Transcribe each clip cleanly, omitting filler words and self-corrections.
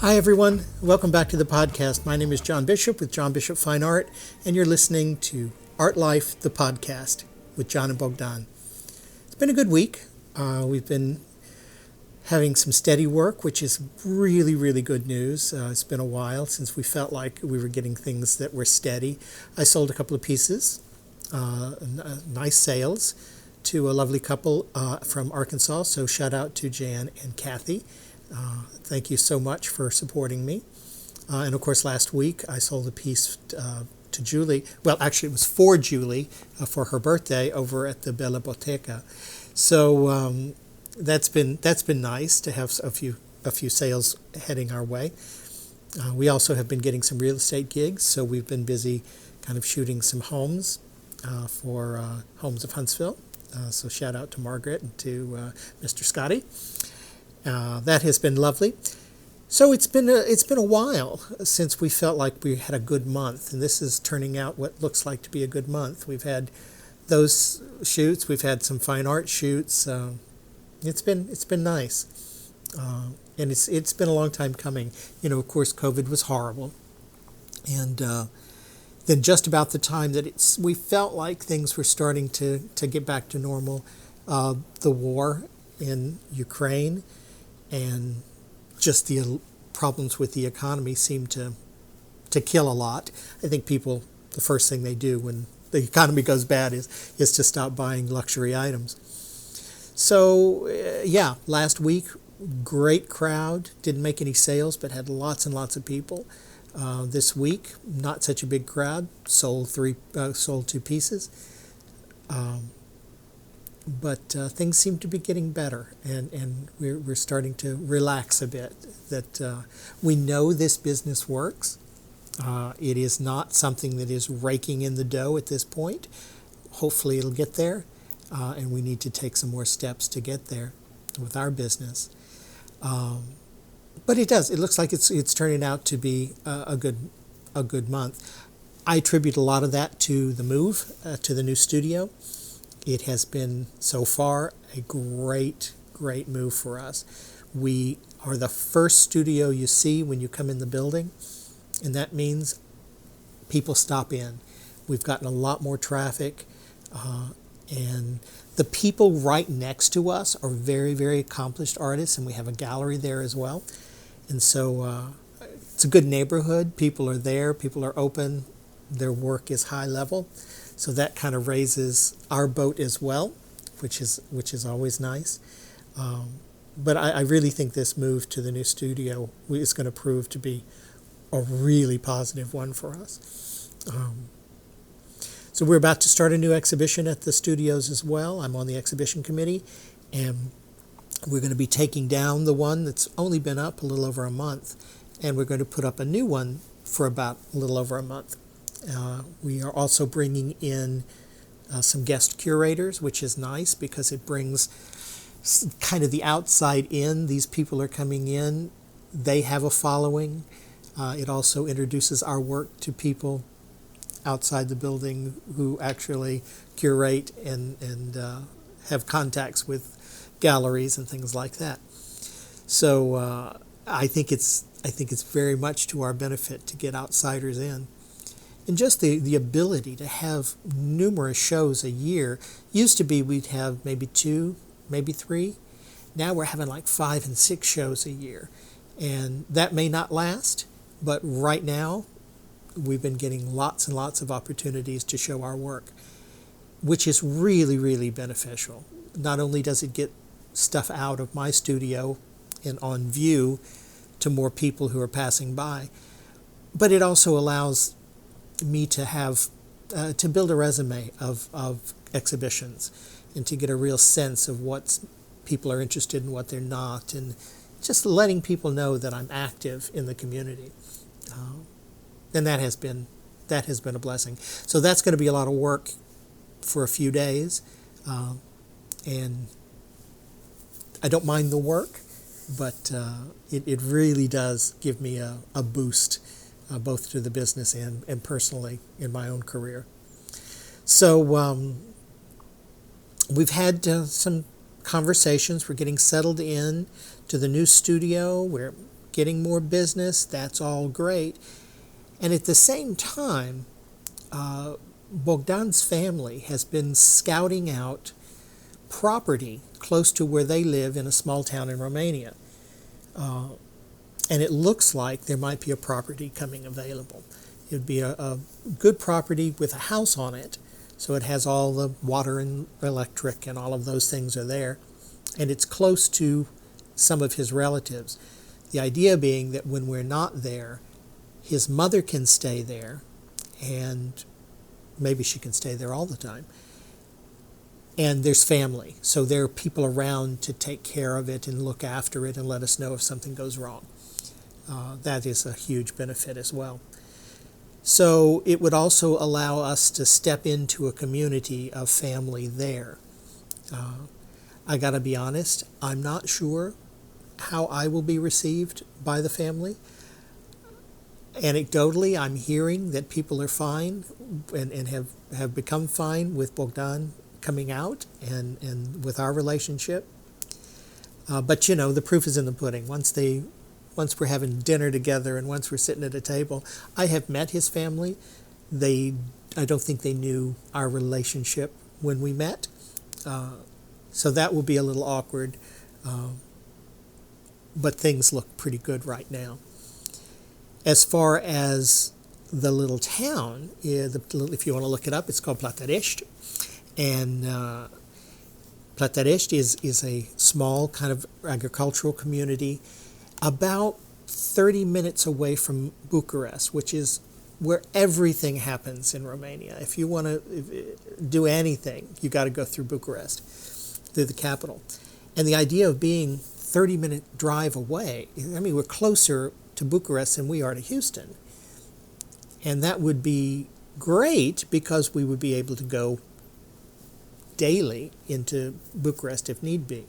Hi, everyone. Welcome back to the podcast. My name is John Bishop with John Bishop Fine Art, and you're listening to Art Life, the podcast with John and Bogdan. It's been a good week. We've been having some steady work, which is really, really good news. It's been a while since we felt like we were getting things that were steady. I sold a couple of pieces, nice sales, to a lovely couple from Arkansas, so shout out to Jan and Kathy. Thank you so much for supporting me. And of course, last week I sold a piece to Julie. Well, actually, it was for Julie for her birthday over at the Bella Boteca. So that's been nice to have a few sales heading our way. We also have been getting some real estate gigs, so we've been busy kind of shooting some homes for Homes of Huntsville. So shout out to Margaret and to Mr. Scotty. That has been lovely. So it's been a while since we felt like we had a good month, and this is turning out what looks like to be a good month. We've had those shoots. We've had some fine art shoots. It's been nice, and it's been a long time coming. You know, of course, COVID was horrible, and then just about the time that we felt like things were starting to get back to normal, the war in Ukraine and just the problems with the economy seem to kill a lot. I think people, the first thing they do when the economy goes bad is to stop buying luxury items. So last week, great crowd. Didn't make any sales, but had lots and lots of people. This week, not such a big crowd. Sold two pieces. But things seem to be getting better, and we're starting to relax a bit. That we know this business works. It is not something that is raking in the dough at this point. Hopefully it'll get there, and we need to take some more steps to get there with our business. But it does. It looks like it's turning out to be a good month. I attribute a lot of that to the move to the new studio. It has been, so far, a great move for us. We are the first studio you see when you come in the building, and that means people stop in. We've gotten a lot more traffic, and the people right next to us are very, very accomplished artists, and we have a gallery there as well. And so it's a good neighborhood. People are there. People are open. Their work is high level. So that kind of raises our boat as well, which is always nice. But I really think this move to the new studio is going to prove to be a really positive one for us. So we're about to start a new exhibition at the studios as well. I'm on the exhibition committee, and we're going to be taking down the one that's only been up a little over a month, and we're going to put up a new one for about a little over a month. We are also bringing in some guest curators, which is nice because it brings kind of the outside in. These people are coming in. They have a following. It also introduces our work to people outside the building who actually curate and have contacts with galleries and things like that. So I think it's very much to our benefit to get outsiders in. And just the ability to have numerous shows a year. Used to be we'd have maybe 2, maybe 3. Now we're having like 5 and 6 shows a year. And that may not last, but right now we've been getting lots and lots of opportunities to show our work, which is really, really beneficial. Not only does it get stuff out of my studio and on view to more people who are passing by, but it also allows me to have to build a resume of exhibitions and to get a real sense of what people are interested in, what they're not, and just letting people know that I'm active in the community. And that has been a blessing. So that's going to be a lot of work for a few days, and I don't mind the work, but it really does give me a boost. Both to the business and personally in my own career. So we've had some conversations. We're getting settled in to the new studio. We're getting more business. That's all great. And at the same time, Bogdan's family has been scouting out property close to where they live in a small town in Romania. And it looks like there might be a property coming available. It would be a good property with a house on it, so it has all the water and electric and all of those things are there. And it's close to some of his relatives. The idea being that when we're not there, his mother can stay there, and maybe she can stay there all the time. And there's family, so there are people around to take care of it and look after it and let us know if something goes wrong. That is a huge benefit as well. So it would also allow us to step into a community of family there. I gotta be honest, I'm not sure how I will be received by the family. Anecdotally, I'm hearing that people are fine and have become fine with Bogdan coming out and with our relationship. But you know, the proof is in the pudding. Once we're having dinner together and once we're sitting at a table, I have met his family. I don't think they knew our relationship when we met. So that will be a little awkward. But things look pretty good right now. As far as the little town, if you want to look it up, it's called Plataresti. And Plataresti is a small kind of agricultural community about 30 minutes away from Bucharest, which is where everything happens in Romania. If you want to do anything, you got to go through Bucharest, through the capital. And the idea of being 30-minute drive away, I mean, we're closer to Bucharest than we are to Houston. And that would be great because we would be able to go daily into Bucharest if need be.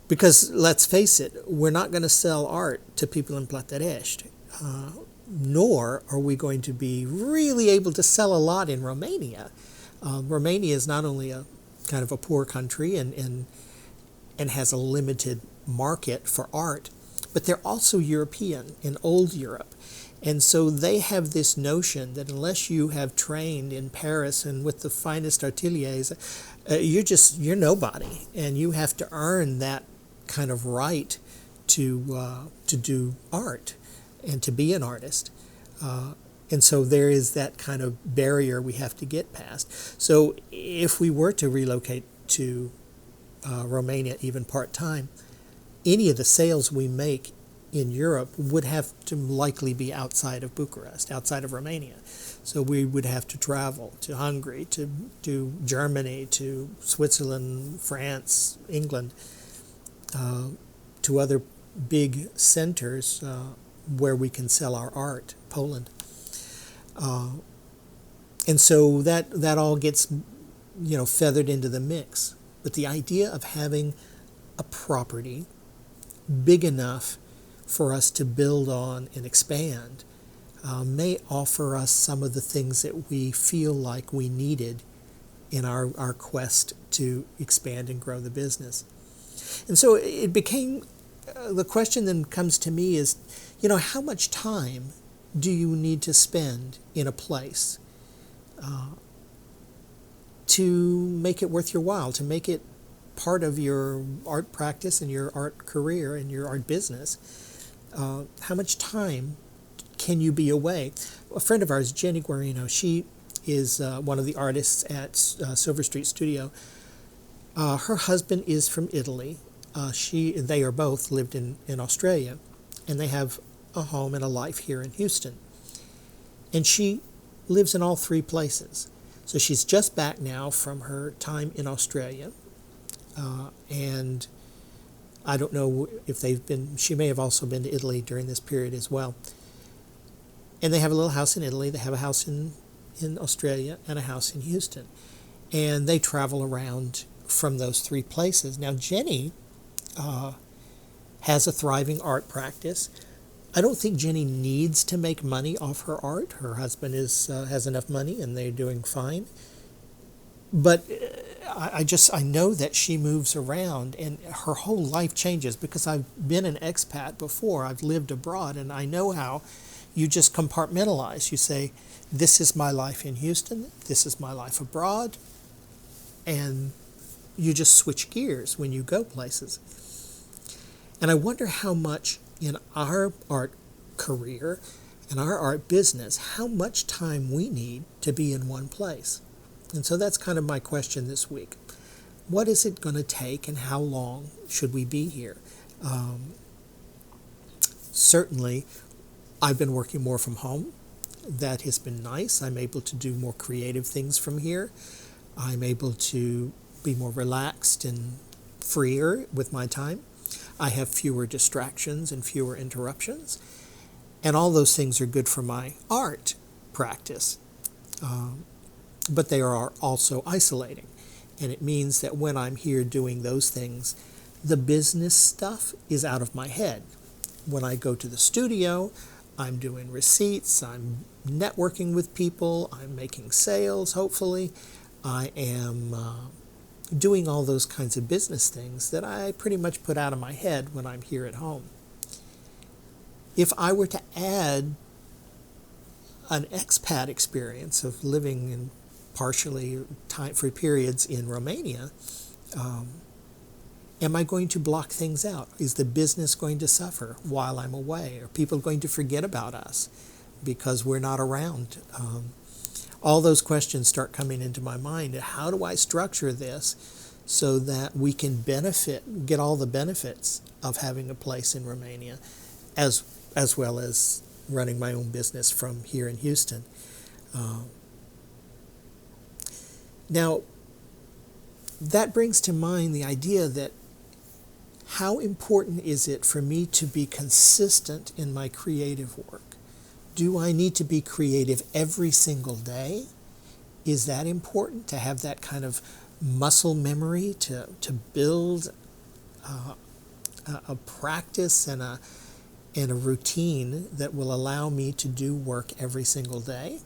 Because let's face it, we're not going to sell art to people in Plataresti, nor are we going to be really able to sell a lot in Romania. Romania is not only a kind of a poor country and has a limited market for art, but they're also European, in old Europe. And so they have this notion that unless you have trained in Paris and with the finest ateliers, you're nobody, and you have to earn that kind of right to do art and to be an artist. And so there is that kind of barrier we have to get past. So if we were to relocate to Romania, even part-time, any of the sales we make in Europe would have to likely be outside of Bucharest, outside of Romania. So we would have to travel to Hungary, to Germany, to Switzerland, France, England, to other big centers where we can sell our art, Poland. And so that all gets, feathered into the mix. But the idea of having a property big enough for us to build on and expand may offer us some of the things that we feel like we needed in our quest to expand and grow the business. And so it became, the question then comes to me is, how much time do you need to spend in a place to make it worth your while, to make it part of your art practice and your art career and your art business? How much time can you be away? A friend of ours, Jenny Guarino, she is one of the artists at Silver Street Studio. Her husband is from Italy. They are both lived in Australia, and they have a home and a life here in Houston. And she lives in all three places. So she's just back now from her time in Australia, and I don't know if she may have also been to Italy during this period as well. And they have a little house in Italy, they have a house in Australia, and a house in Houston. And they travel around from those three places. Now, Jenny has a thriving art practice. I don't think Jenny needs to make money off her art. Her husband has enough money, and they're doing fine. But I know that she moves around and her whole life changes because I've been an expat before. I've lived abroad and I know how you just compartmentalize. You say, this is my life in Houston, this is my life abroad, and you just switch gears when you go places. And I wonder how much in our art career and our art business, how much time we need to be in one place. And so that's kind of my question this week. What is it going to take and how long should we be here? Certainly, I've been working more from home. That has been nice. I'm able to do more creative things from here. I'm able to be more relaxed and freer with my time. I have fewer distractions and fewer interruptions. And all those things are good for my art practice. But they are also isolating. And it means that when I'm here doing those things, the business stuff is out of my head. When I go to the studio, I'm doing receipts, I'm networking with people, I'm making sales, hopefully. I am doing all those kinds of business things that I pretty much put out of my head when I'm here at home. If I were to add an expat experience of living in partially time-free periods in Romania, am I going to block things out? Is the business going to suffer while I'm away? Are people going to forget about us because we're not around? All those questions start coming into my mind. How do I structure this so that we can benefit, get all the benefits of having a place in Romania, as well as running my own business from here in Houston? Now, that brings to mind the idea that how important is it for me to be consistent in my creative work? Do I need to be creative every single day? Is that important to have that kind of muscle memory to build a practice and a routine that will allow me to do work every single day?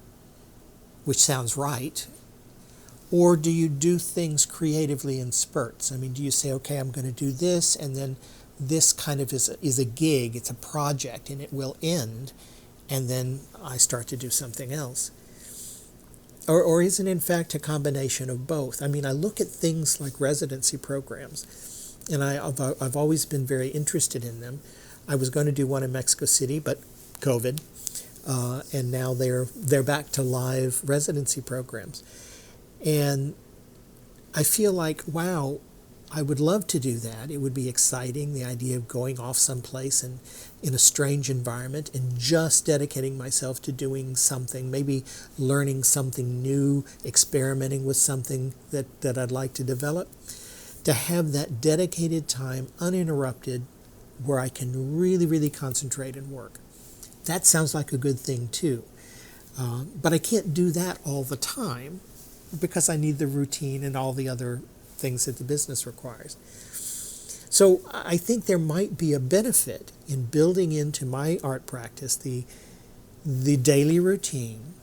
Which sounds right. Or do you do things creatively in spurts? I mean, do you say, okay, I'm going to do this, and then this kind of is a gig, it's a project, and it will end, and then I start to do something else? Or is it in fact a combination of both? I mean, I look at things like residency programs, and I've always been very interested in them. I was going to do one in Mexico City, but COVID, and now they're back to live residency programs. And I feel like, wow, I would love to do that. It would be exciting, the idea of going off someplace and in a strange environment and just dedicating myself to doing something, maybe learning something new, experimenting with something that I'd like to develop. To have that dedicated time, uninterrupted, where I can really, really concentrate and work. That sounds like a good thing too. But I can't do that all the time, because I need the routine and all the other things that the business requires. So I think there might be a benefit in building into my art practice the daily routine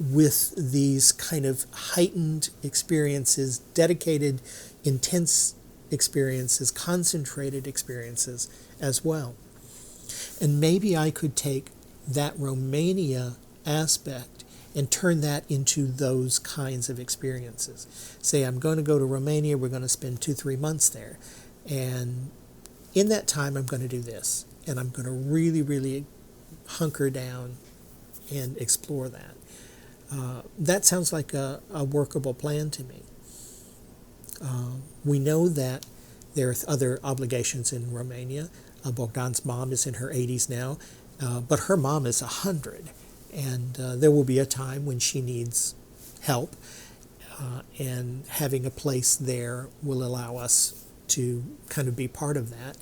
with these kind of heightened experiences, dedicated, intense experiences, concentrated experiences as well. And maybe I could take that Romania aspect and turn that into those kinds of experiences. Say, I'm going to go to Romania, we're going to spend 2-3 months there. And in that time, I'm going to do this. And I'm going to really, really hunker down and explore that. That sounds like a workable plan to me. We know that there are other obligations in Romania. Bogdan's mom is in her 80s now, but her mom is 100. And there will be a time when she needs help, and having a place there will allow us to kind of be part of that.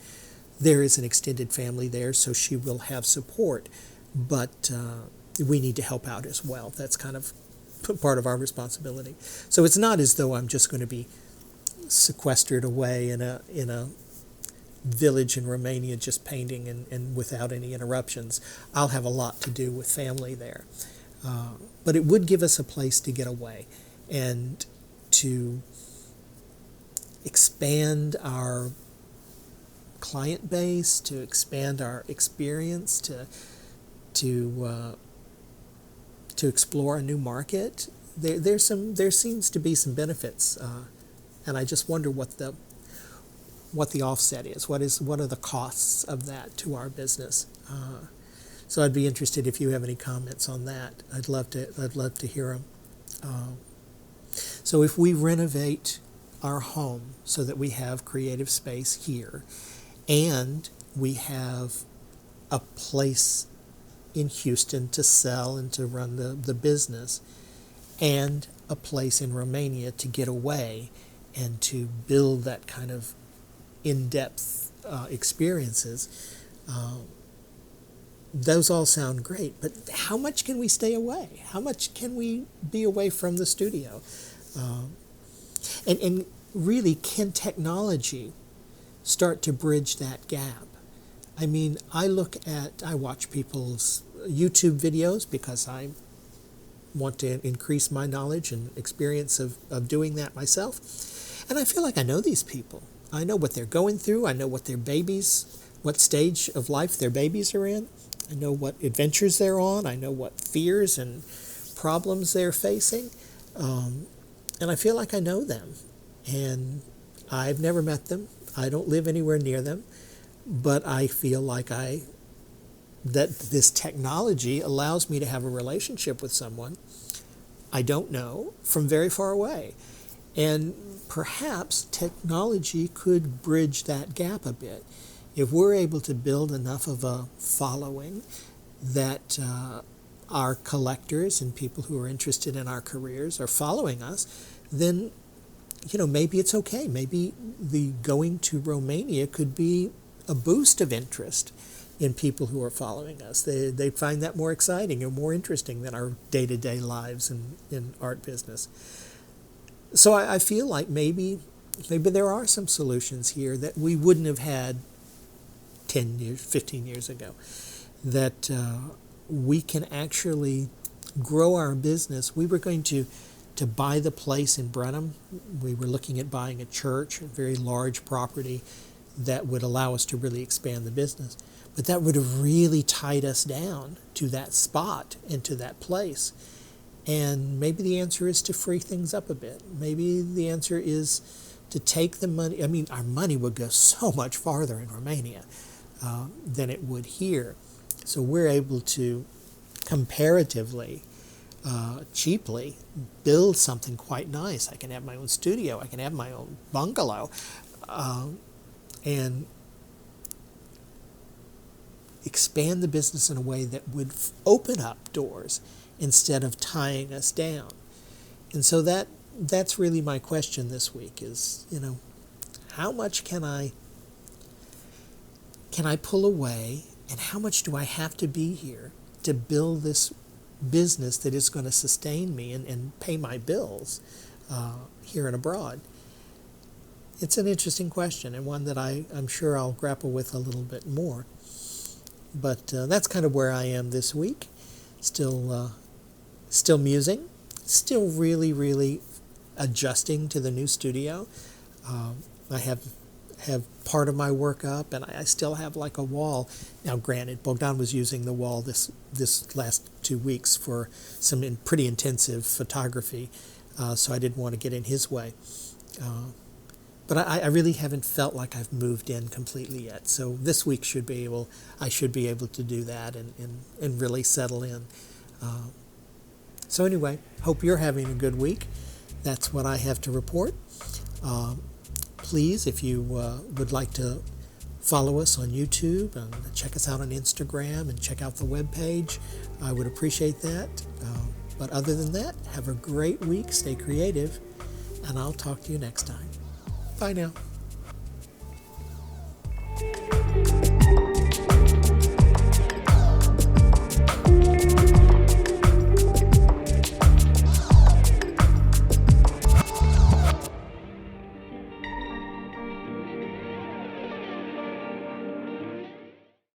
There is an extended family there, so she will have support, but we need to help out as well. That's kind of part of our responsibility. So it's not as though I'm just going to be sequestered away in a village in Romania just painting and without any interruptions. I'll have a lot to do with family there. But it would give us a place to get away and to expand our client base, to expand our experience, to explore a new market. There seems to be some benefits, and I just wonder what the offset is. What are the costs of that to our business? So I'd be interested if you have any comments on that. I'd love to hear them. So if we renovate our home so that we have creative space here, and we have a place in Houston to sell and to run the business, and a place in Romania to get away and to build that kind of in-depth experiences, those all sound great. But how much can we stay away? How much can we be away from the studio? And really, can technology start to bridge that gap? I mean, I watch people's YouTube videos because I want to increase my knowledge and experience of doing that myself. And I feel like I know these people. I know what they're going through. I know what what stage of life their babies are in. I know what adventures they're on. I know what fears and problems they're facing. And I feel like I know them. And I've never met them. I don't live anywhere near them. But I feel like that this technology allows me to have a relationship with someone I don't know from very far away. And perhaps technology could bridge that gap a bit. If we're able to build enough of a following that our collectors and people who are interested in our careers are following us, then maybe it's okay. Maybe the going to Romania could be a boost of interest in people who are following us. They find that more exciting and more interesting than our day-to-day lives in art business. So I feel like maybe there are some solutions here that we wouldn't have had 10 years, 15 years ago, that we can actually grow our business. We were going to buy the place in Brenham. We were looking at buying a church, a very large property that would allow us to really expand the business. But that would have really tied us down to that spot and to that place. And maybe the answer is to free things up a bit. Maybe the answer is to take the money. I mean, our money would go so much farther in Romania than it would here. So we're able to comparatively cheaply build something quite nice. I can have my own studio. I can have my own bungalow. And expand the business in a way that would open up doors instead of tying us down. And so that's really my question this week is, how much can I pull away, and how much do I have to be here to build this business that is going to sustain me and pay my bills here and abroad? It's an interesting question, and one that I'm sure I'll grapple with a little bit more. But that's kind of where I am this week. Still musing, still really, really adjusting to the new studio. I have part of my work up, and I still have like a wall. Now, granted, Bogdan was using the wall this last 2 weeks for some pretty intensive photography, so I didn't want to get in his way. But I really haven't felt like I've moved in completely yet. So this week I should be able to do that and really settle in. So anyway, hope you're having a good week. That's what I have to report. Please, if you would like to follow us on YouTube and check us out on Instagram and check out the webpage, I would appreciate that. But other than that, have a great week, stay creative, and I'll talk to you next time. Bye now.